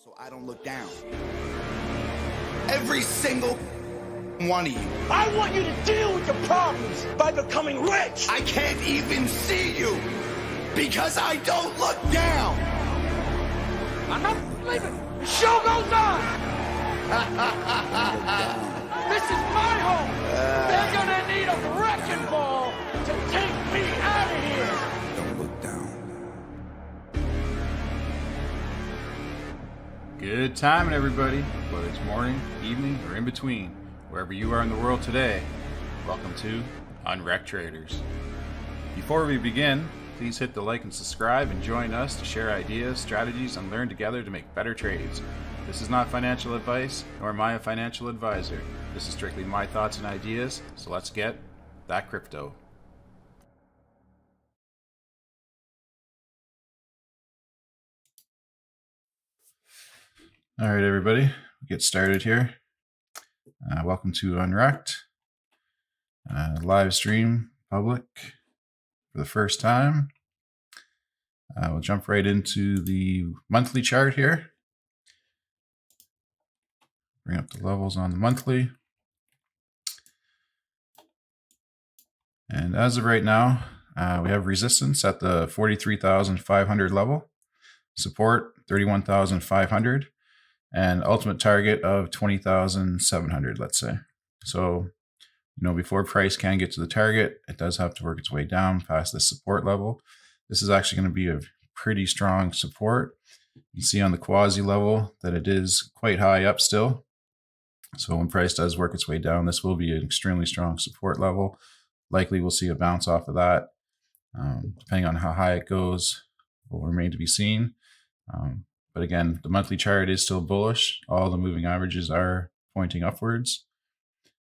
So I don't look down. Every single one of you. I want you to deal with your problems by becoming rich. I can't even see you because I don't look down. I'm not leaving. The show goes on. This is my home. They're gonna need a wrecking ball to take me out of here. Don't look down. Good timing, everybody, whether it's morning, evening, or in between, wherever you are in the world today. Welcome to unRekt Traders. Before we begin, please hit the like and subscribe and join us to share ideas, strategies, and learn together to make better trades. This is not financial advice, nor am I a financial advisor. This is strictly my thoughts and ideas, so let's get that crypto. All right, everybody, we'll get started here. Welcome to unRekt, live stream public for the first time. We'll jump right into the monthly chart here. Bring up the levels on the monthly. And as of right now, we have resistance at the 43,500 level, support 31,500, and ultimate target of 20,700, let's say. So, before price can get to the target, it does have to work its way down past this support level. This is actually going to be a pretty strong support. You can see on the quasi level that it is quite high up still. So when price does work its way down, this will be an extremely strong support level. Likely we'll see a bounce off of that. Depending on how high it goes, will remain to be seen. But again, the monthly chart is still bullish. All the moving averages are pointing upwards.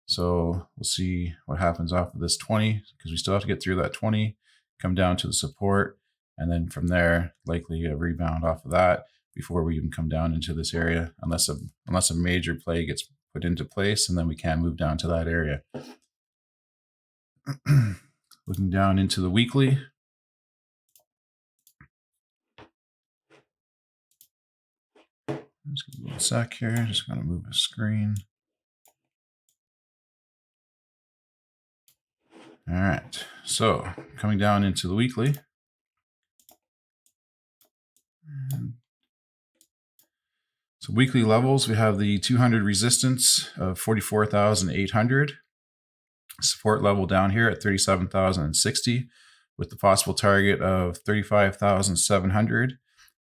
So we'll see what happens off of this 20, because we still have to get through that 20, come down to the support, and then from there, likely a rebound off of that before we even come down into this area, unless a major play gets put into place, and then we can move down to that area. Looking down into the weekly. Just give me a sec here. Just going to move the screen. All right. So coming down into the weekly. So weekly levels, we have the 200 resistance of 44,800. Support level down here at 37,060 with the possible target of 35,700.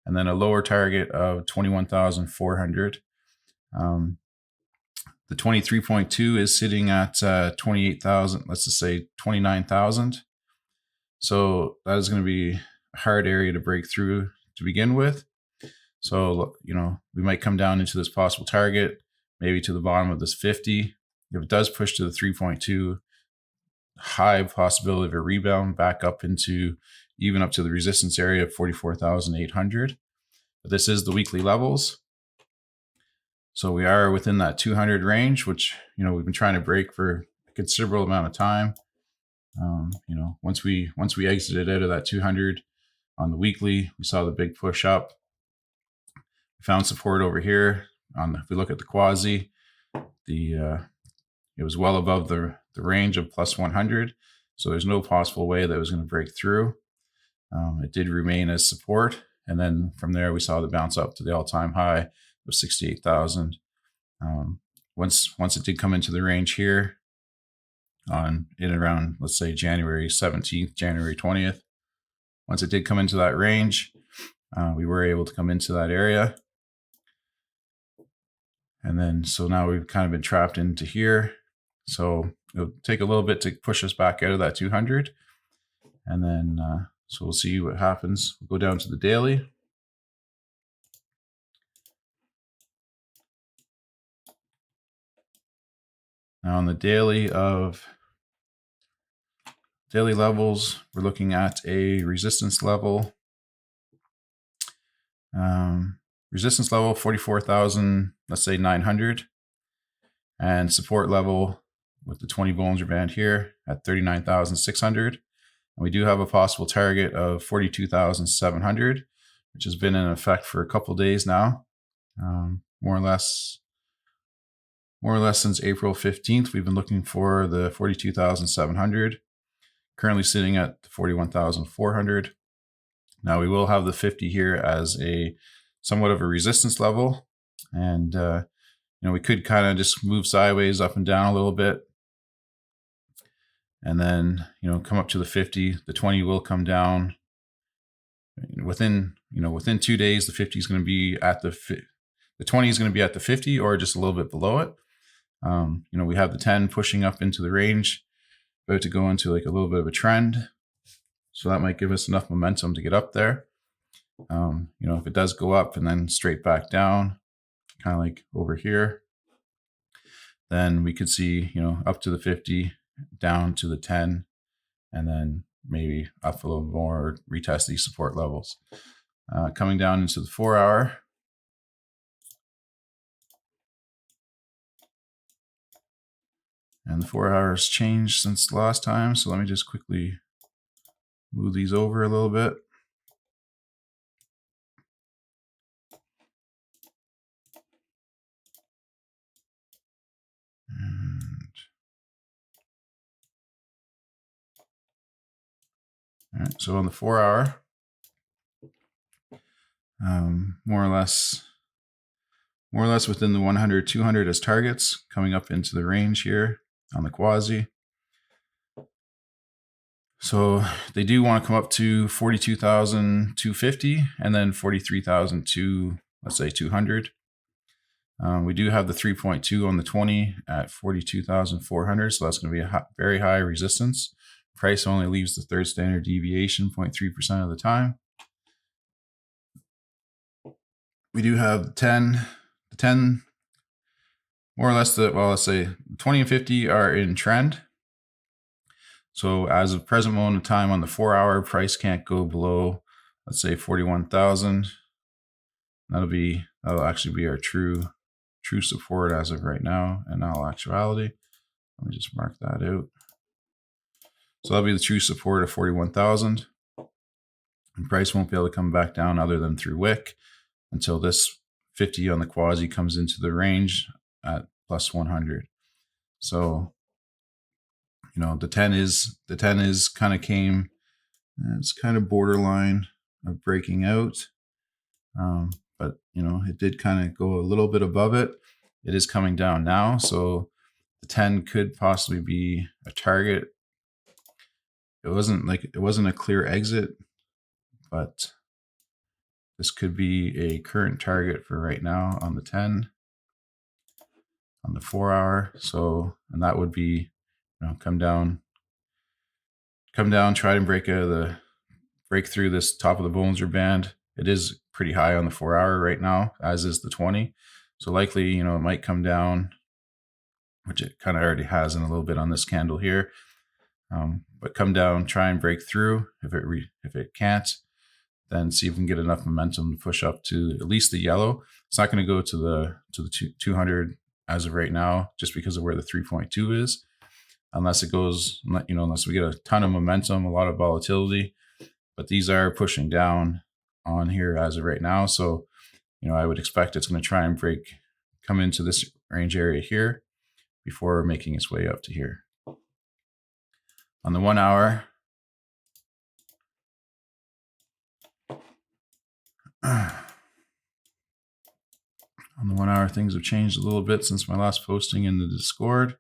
And then a lower target of 21,400. The 23.2 is sitting at 28,000, let's just say 29,000. So that is going to be a hard area to break through to begin with. So, we might come down into this possible target, maybe to the bottom of this 50. If it does push to the 3.2, high possibility of a rebound back up into even up to the resistance area of 44,800. But this is the weekly levels. So we are within that 200 range, which, we've been trying to break for a considerable amount of time. Once we exited out of that 200 on the weekly, we saw the big push up. We found support over here. If we look at the quasi, it was well above the range of plus 100. So there's no possible way that it was going to break through. It did remain as support. And then from there, we saw the bounce up to the all-time high of 68,000. Once it did come into the range here around, let's say, January 17th, January 20th, once it did come into that range, we were able to come into that area. And then, so now we've kind of been trapped into here. So it'll take a little bit to push us back out of that 200. And then, so we'll see what happens. We'll go down to the daily. Now on the daily levels, we're looking at a resistance level. Resistance level 44,000, let's say 900, and support level with the 20 Bollinger Band here at 39,600. And we do have a possible target of 42,700, which has been in effect for a couple days now. more or less since April 15th, we've been looking for the 42,700, currently sitting at 41,400. Now we will have the 50 here as a somewhat of a resistance level. And, we could kind of just move sideways up and down a little bit. And then, come up to the 50, the 20 will come down. Within 2 days, the 50 is going to be at the 20 is going to be at the 50 or just a little bit below it. We have the 10 pushing up into the range, about to go into like a little bit of a trend. So that might give us enough momentum to get up there. If it does go up and then straight back down, kind of like over here, then we could see, up to the 50, down to the 10, and then maybe up a little more, or retest these support levels. Coming down into the 4 hour. And the 4 hours changed since the last time. So let me just quickly move these over a little bit. All right, so on the 4 hour, more or less within the 100, 200 as targets, coming up into the range here on the quasi. So they do want to come up to 42,250 and then 43,000 to, let's say, 200. We do have the 3.2 on the 20 at 42,400, so that's going to be a very high resistance. Price only leaves the third standard deviation 0.3% of the time. We do have the 10, more or less, let's say 20 and 50 are in trend. So as of present moment of time on the 4 hour, price can't go below, let's say 41,000. That'll actually be our true support as of right now, in all actuality. Let me just mark that out. So that'll be the true support of 41,000. And price won't be able to come back down other than through wick until this 50 on the quasi comes into the range at plus 100. So, the 10 is kind of came, it's kind of borderline of breaking out. But, it did kind of go a little bit above it. It is coming down now. So the 10 could possibly be a target. It wasn't a clear exit, but this could be a current target for right now on the 10, on the 4 hour. So, and that would be, come down, try and break through this top of the Bollinger Band. It is pretty high on the 4 hour right now, as is the 20. So likely, it might come down, which it kind of already has in a little bit on this candle here. But come down, try and break through. If it can't, then see if we can get enough momentum to push up to at least the yellow. It's not going to go to the 200 as of right now, just because of where the 3.2 is, unless it goes, unless we get a ton of momentum, a lot of volatility. But these are pushing down on here as of right now. So, I would expect it's going to try and come into this range area here before making its way up to here. On the 1 hour, things have changed a little bit since my last posting in the Discord.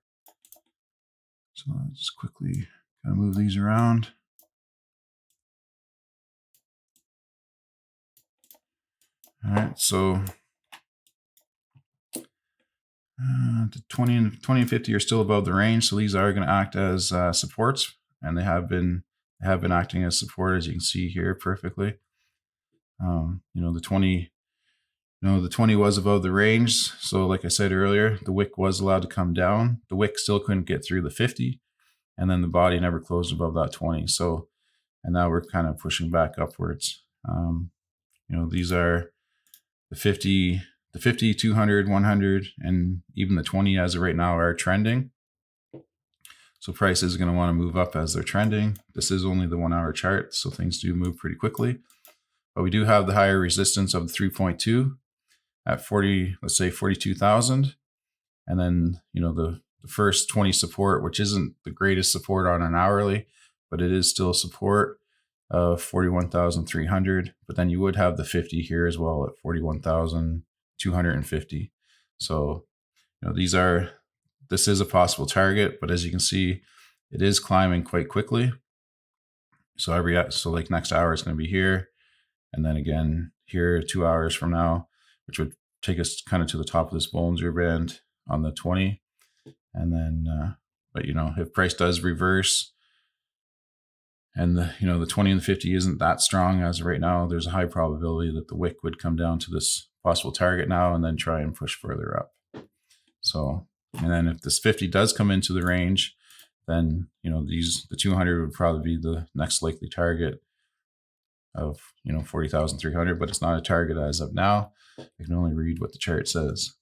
So I'll just quickly kind of move these around. All right, so the 20 and 50 are still above the range, so these are going to act as supports, and they have been acting as support, as you can see here perfectly. The 20, the 20 was above the range, so like I said earlier, the wick was allowed to come down. The wick still couldn't get through the 50, and then the body never closed above that 20. So, and now we're kind of pushing back upwards. These are the 50, 200, 100, and even the 20 as of right now are trending. So price is going to want to move up as they're trending. This is only the 1 hour chart, so things do move pretty quickly. But we do have the higher resistance of the 3.2. at 40, let's say 42,000. And then, the first 20 support, which isn't the greatest support on an hourly, but it is still support of 41,300. But then you would have the 50 here as well at 41,250. So, this is a possible target, but as you can see, it is climbing quite quickly. So like next hour is going to be here, and then again here 2 hours from now, which would take us kind of to the top of this Bollinger Band on the 20. And then, but if price does reverse and the 20 and the 50 isn't that strong as of right now, there's a high probability that the wick would come down to this possible target now and then try and push further up. So, and then if this 50 does come into the range, then, the 200 would probably be the next likely target of, 40,300, but it's not a target as of now. I can only read what the chart says.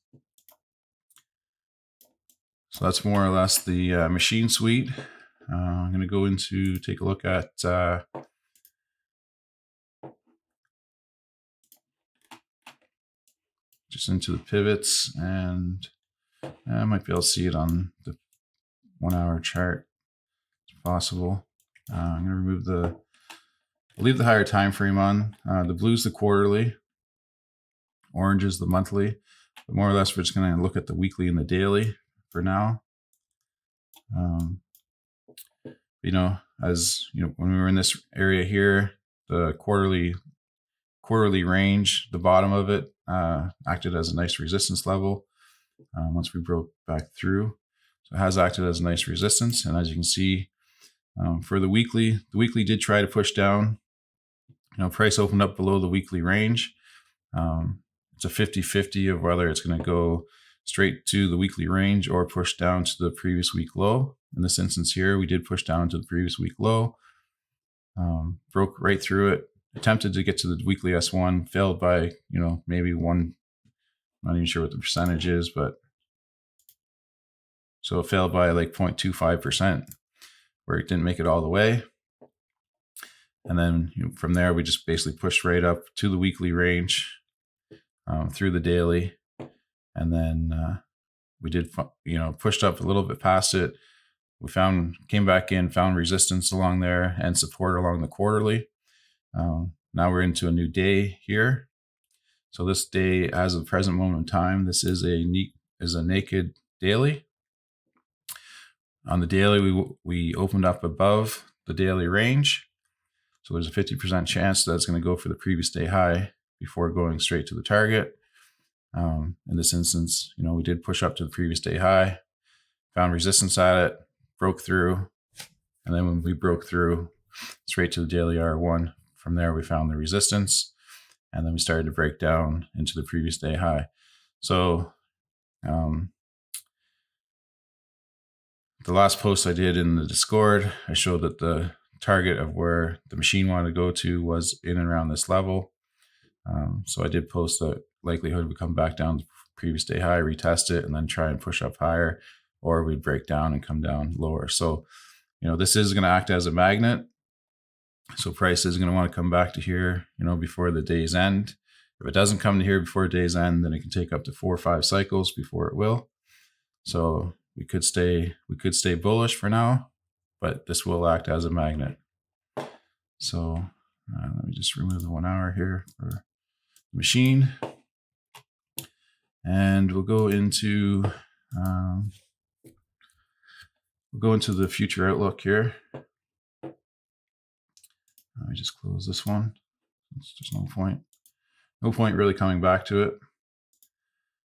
So that's more or less the machine suite. I'm going to go into take a look at just into the pivots, and I might be able to see it on the 1 hour chart. It's possible. I'm going to leave the higher time frame on. The blue's the quarterly, orange is the monthly, but more or less we're just going to look at the weekly and the daily for now. As when we were in this area here, the quarterly range, the bottom of it acted as a nice resistance level once we broke back through. So it has acted as a nice resistance, and as you can see, for the weekly did try to push down. Price opened up below the weekly range. It's a 50-50 of whether it's going to go straight to the weekly range or push down to the previous week low. In this instance here, we did push down to the previous week low, broke right through it, attempted to get to the weekly S1, failed by, maybe one, not even sure what the percentage is, but so it failed by like 0.25%, where it didn't make it all the way. And then from there, we just basically pushed right up to the weekly range through the daily. And then we did, pushed up a little bit past it. We came back in, found resistance along there and support along the quarterly. Now we're into a new day here. So this day, as of the present moment in time, this is a naked daily. On the daily, we opened up above the daily range. So there's a 50% chance that it's going to go for the previous day high before going straight to the target. In this instance, we did push up to the previous day high, found resistance at it, broke through, and then when we broke through straight to the daily R1, from there we found the resistance, and then we started to break down into the previous day high. So the last post I did in the Discord, I showed that the target of where the machine wanted to go to was in and around this level. So I did post that likelihood would come back down to previous day high, retest it, and then try and push up higher, or we'd break down and come down lower. So, this is going to act as a magnet. So price is going to want to come back to here, before the day's end. If it doesn't come to here before day's end, then it can take up to 4 or 5 cycles before it will. So we could stay bullish for now, but this will act as a magnet. So let me just remove the 1 hour here for the machine, and we'll go into the future outlook here. Let me just close this one. It's just no point really coming back to it.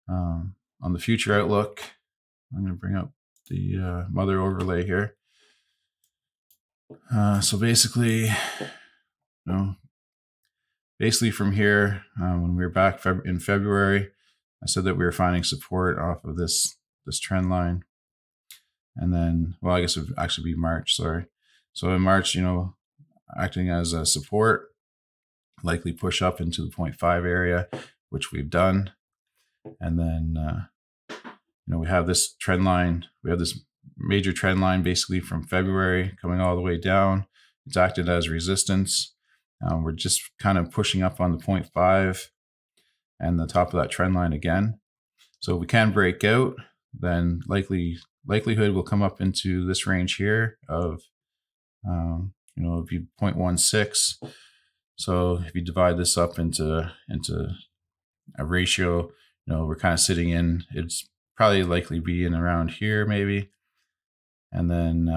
On the future outlook, I'm going to bring up the mother overlay here. So basically, from here, when we were back in February, I said that we were finding support off of this trend line. And then, well, I guess it would actually be March, sorry. So in March, acting as a support, likely push up into the 0.5 area, which we've done. And then, we have this trend line. We have this major trend line basically from February coming all the way down. It's acted as resistance. We're just kind of pushing up on the 0.5. and the top of that trend line again. So if we can break out, then likelihood will come up into this range here of, it'd be 0.16. So if you divide this up into a ratio, we're kind of sitting in, it's probably likely be in around here maybe. And then,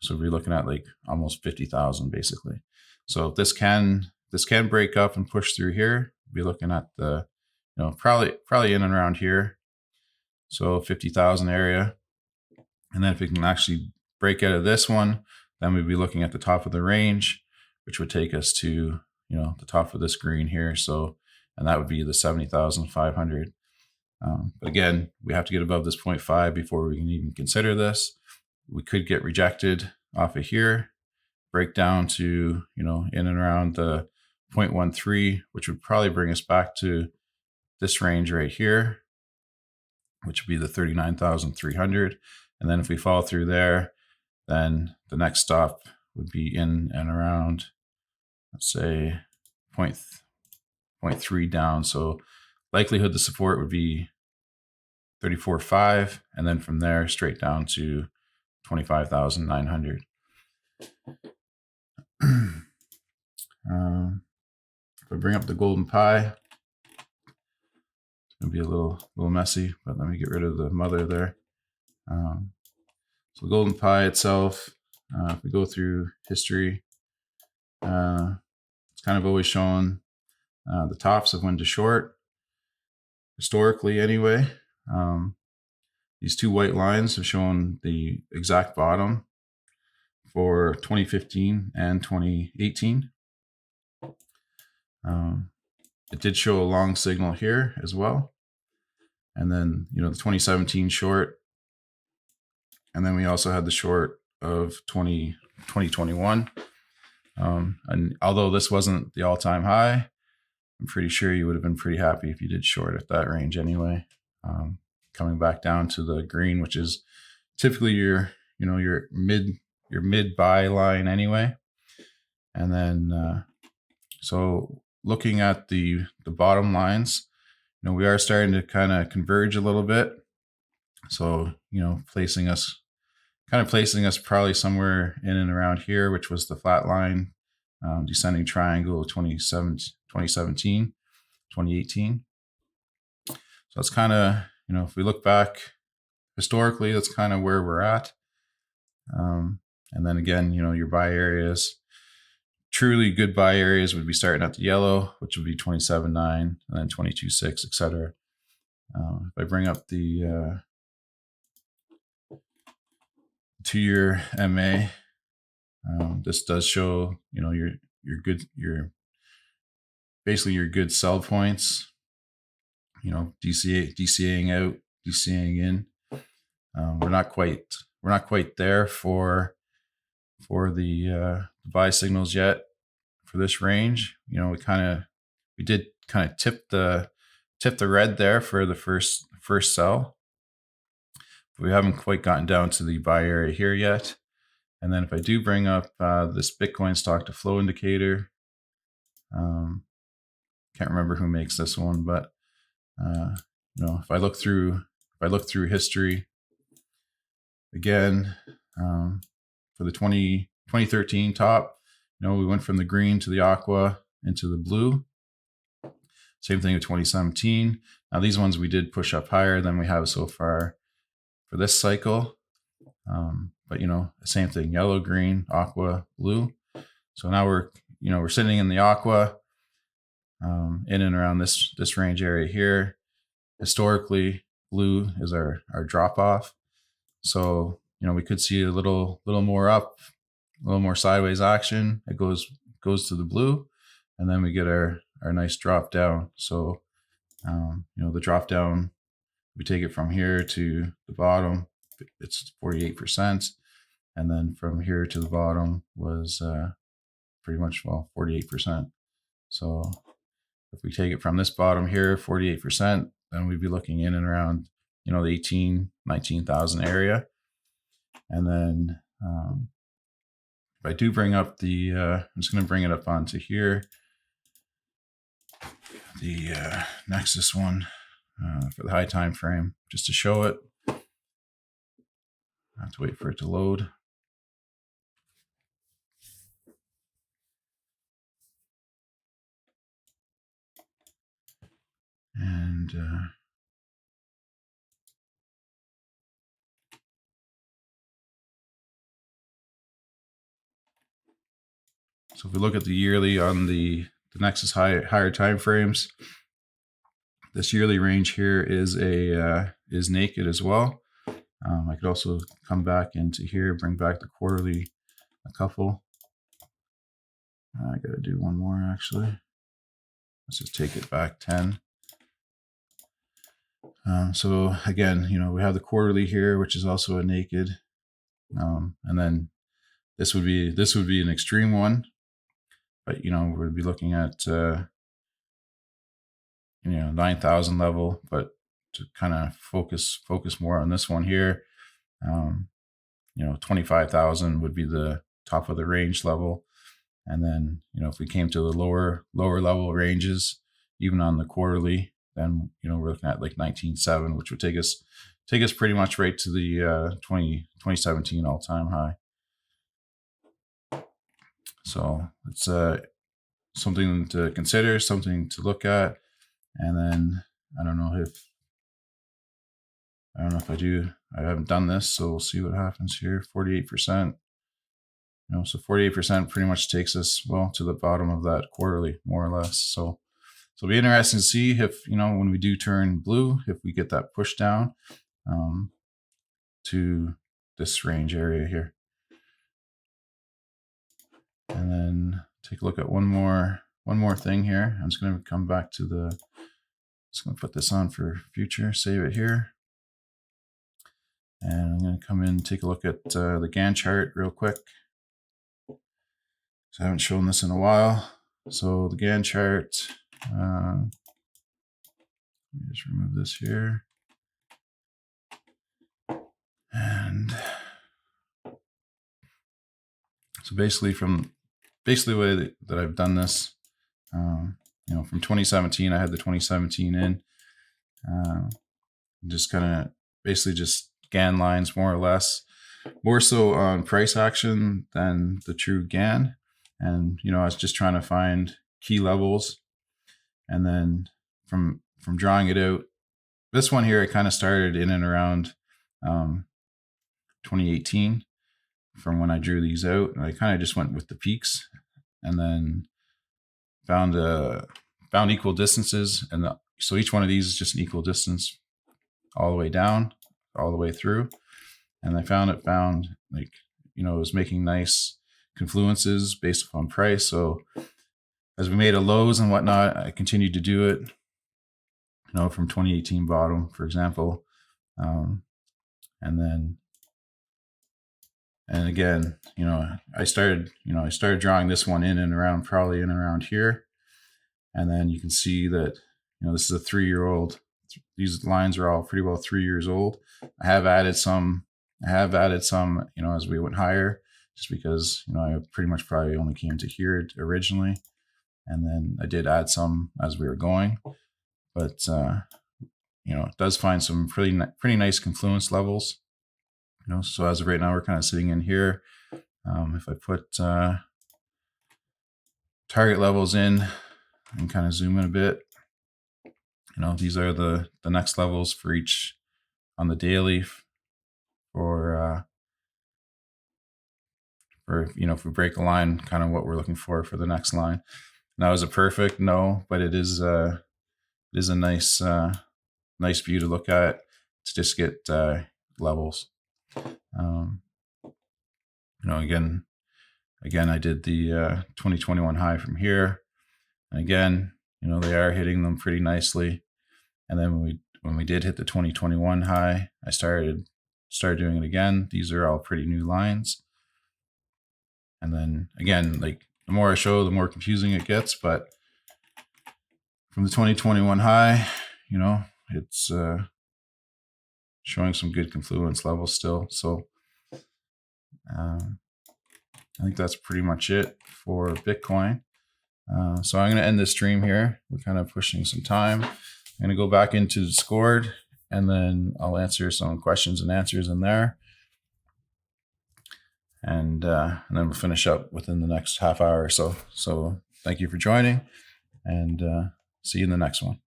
so we're looking at like almost 50,000 basically. So if this can break up and push through here, we'll be looking at the, probably in and around here. So 50,000 area. And then if we can actually break out of this one, then we'd be looking at the top of the range, which would take us to, the top of this green here. So, and that would be the 70,500. But again, we have to get above this 0.5 before we can even consider this. We could get rejected off of here, break down to, in and around the 0.13, which would probably bring us back to this range right here, which would be the 39,300. And then if we fall through there, then the next stop would be in and around, let's say 0.3 down. So likelihood the support would be 34.5, and then from there straight down to 25,900. If I bring up the golden pie, it's gonna be a little messy, but let me get rid of the mother there. So the golden pie itself, if we go through history, it's kind of always shown the tops of when to short, historically anyway. These two white lines have shown the exact bottom for 2015 and 2018. It did show a long signal here as well. And then, the 2017 short. And then we also had the short of 2021. And although this wasn't the all-time high, I'm pretty sure you would have been pretty happy if you did short at that range anyway. Coming back down to the green, which is typically your mid buy line anyway. And then, so looking at the bottom lines, we are starting to kind of converge a little bit. So, placing us probably somewhere in and around here, which was the flat line, descending triangle of 2017, 2018. So that's kind of, if we look back historically, that's kind of where we're at. And then again, your buy areas, truly good buy areas would be starting at the yellow, which would be 27.9 and then 22.6, etc. If I bring up the 2-year MA, this does show, your basically your good sell points, DCAing out, DCAing in. We're not quite there for the buy signals yet for this range. We did kind of tip the red there for the first sell. But we haven't quite gotten down to the buy area here yet. And then if I do bring up this Bitcoin stock to flow indicator, can't remember who makes this one, but if I look through history again, for the 2013 top, we went from the green to the aqua into the blue. Same thing with 2017. Now these ones we did push up higher than we have so far for this cycle. But same thing, yellow, green, aqua, blue. So now we're sitting in the aqua, in and around this range area here. Historically, blue is our drop off. So, we could see a little more up, a little more sideways action. It goes to the blue, and then we get our nice drop down. So, the drop down, we take it from here to the bottom, it's 48%. And then from here to the bottom was pretty much, 48%. So if we take it from this bottom here, 48%, then we'd be looking in and around, the 19,000 area. And then if I do bring up I'm just going to bring it up onto here, the Nexus one for the high time frame just to show it. I have to wait for it to load. And so if we look at the yearly on the Nexus higher time frames, this yearly range here is naked as well. I could also come back into here, bring back the quarterly a couple. I gotta do one more actually. Let's just take it back 10. So again, we have the quarterly here, which is also a naked, and then this would be an extreme one, but we'd be looking at 9,000 level, but to kind of focus more on this one here, 25,000 would be the top of the range level. And then, if we came to the lower level ranges, even on the quarterly, then, we're looking at like 19.7, which would take us pretty much right to the 2017 all-time high. So it's something to consider, something to look at. And then I don't know if I haven't done this, so we'll see what happens here. 48%. So 48% pretty much takes us to the bottom of that quarterly, more or less. So it'll be interesting to see if, when we do turn blue, if we get that push down to this range area here. And then take a look at one more thing here. I'm just going to come back to just going to put this on for future, save it here. And I'm going to come in and take a look at the Gantt chart real quick. So I haven't shown this in a while. So the Gantt chart, let me just remove this here. And so basically the way that I've done this, from 2017, I had the 2017 in, just kind of basically just Gantt lines, more or less, more so on price action than the true Gantt. And, I was just trying to find key levels. And then from drawing it out, this one here, I kind of started in and around 2018 from when I drew these out. And I kind of just went with the peaks and then found equal distances. And so each one of these is just an equal distance all the way down, all the way through. And I found like, it was making nice confluences based upon price. So as we made a lows and whatnot, I continued to do it, from 2018 bottom, for example. And again, I started drawing this one in and around, probably in around here. And then you can see that, this is a 3-year-old. These lines are all pretty well 3 years old. I have added some, as we went higher, just because, I pretty much probably only came to here originally. And then I did add some as we were going, but, it does find some pretty nice confluence levels, so as of right now, we're kind of sitting in here. If I put target levels in and kind of zoom in a bit, these are the next levels for each on the daily for if we break a line, kind of what we're looking for the next line. Now, is it perfect? No, but it is a nice view to look at to just get levels. Again, I did the 2021 high from here, and again, they are hitting them pretty nicely. And then when we did hit the 2021 high, I started doing it again. These are all pretty new lines. And then again, like the more I show, the more confusing it gets. But from the 2021 high, it's showing some good confluence levels still. So I think that's pretty much it for Bitcoin. So I'm going to end this stream here. We're kind of pushing some time. I'm going to go back into Discord, and then I'll answer some questions and answers in there. And then we'll finish up within the next half hour or so. So thank you for joining, and see you in the next one.